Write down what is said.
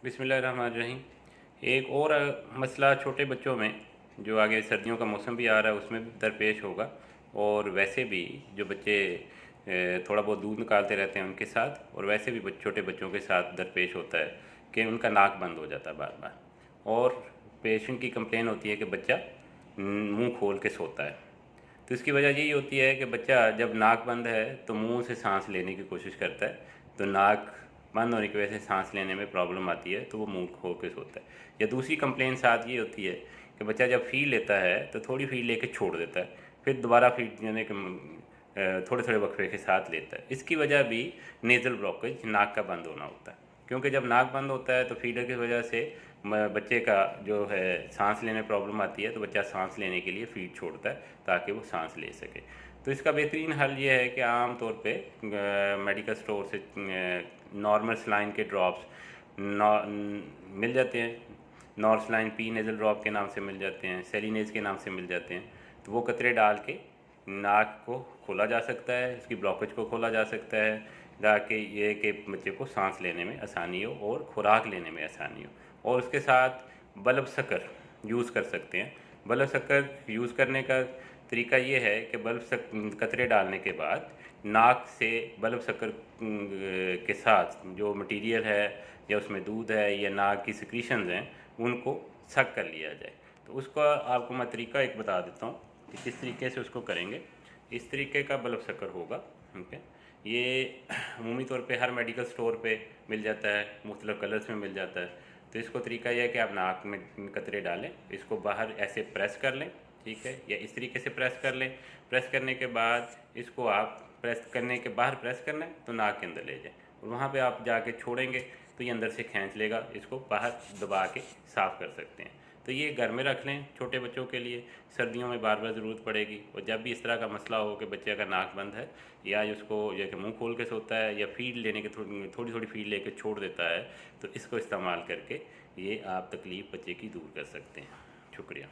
बिस्मिल्लाहिर्रहमानिर्रहीम। एक और मसला छोटे बच्चों में जो आगे सर्दियों का मौसम भी आ रहा है उसमें भी दरपेश होगा। और वैसे भी जो बच्चे थोड़ा बहुत दूध निकालते रहते हैं उनके साथ, और वैसे भी छोटे बच्चों के साथ दरपेश होता है कि उनका नाक बंद हो जाता है बार बार। और पेशेंट की कंप्लेन होती है कि बच्चा मुंह खोल के सोता है। तो इसकी वजह यही होती है कि बच्चा जब नाक बंद है तो मुंह से सांस लेने की कोशिश करता है, तो नाक बंद होने की वजह से सांस लेने में प्रॉब्लम आती है, तो वो मुंह खोल के सोता है। या दूसरी कंप्लेन साथ ये होती है कि बच्चा जब फीड लेता है तो थोड़ी फीड लेके छोड़ देता है, फिर दोबारा फीड यानी कि थोड़े थोड़े वक्फे के साथ लेता है। इसकी वजह भी नेज़ल ब्लॉकेज, नाक का बंद होना होता है। क्योंकि जब नाक बंद होता है तो फीडर की वजह से बच्चे का जो है सांस लेने में प्रॉब्लम आती है, तो बच्चा सांस लेने के लिए फीड छोड़ता है ताकि वो सांस ले सके। तो इसका बेहतरीन हल ये है कि आम तौर पे मेडिकल स्टोर से नॉर्मल सलाइन के ड्रॉप्स मिल जाते हैं। नॉर्सलाइन पी नेज़ल ड्रॉप के नाम से मिल जाते हैं, सेलिनेज के नाम से मिल जाते हैं। तो वो कतरे डाल के नाक को खोला जा सकता है, इसकी ब्लॉकेज को खोला जा सकता है, ताकि ये कि बच्चे को सांस लेने में आसानी हो और खुराक लेने में आसानी हो। और उसके साथ बल्ब शक्कर यूज़ कर सकते हैं। बल्ब शक्कर यूज़ करने का तरीका ये है कि कतरे डालने के बाद नाक से बल्ब शक्कर के साथ जो मटेरियल है या उसमें दूध है या नाक की सिक्रीशंस हैं उनको सक कर लिया जाए। तो उसका आपको मैं तरीका एक बता देता हूँ कि किस तरीके से उसको करेंगे। इस तरीके का बल्ब शक्कर होगा, ठीक है। ये अमूमी तौर पे हर मेडिकल स्टोर पे मिल जाता है, मुख्तलिफ़ कलर्स में मिल जाता है। तो इसको तरीका यह है कि आप नाक में कतरे डालें, इसको बाहर ऐसे प्रेस कर लें, ठीक है, या इस तरीके से प्रेस कर लें। प्रेस करने के बाद इसको आप प्रेस करने के बाहर प्रेस करना है तो नाक के अंदर ले जाएं, और वहाँ पे आप जाके छोड़ेंगे तो ये अंदर से खींच लेगा, इसको बाहर दबा के साफ़ कर सकते हैं। तो ये घर में रख लें छोटे बच्चों के लिए, सर्दियों में बार बार ज़रूरत पड़ेगी। और जब भी इस तरह का मसला हो कि बच्चे का नाक बंद है या उसको या कि मुँह खोल के सोता है या फीड लेने के थोड़ी थोड़ी फीड लेके छोड़ देता है, तो इसको इस्तेमाल करके ये आप तकलीफ़ बच्चे की दूर कर सकते हैं। शुक्रिया।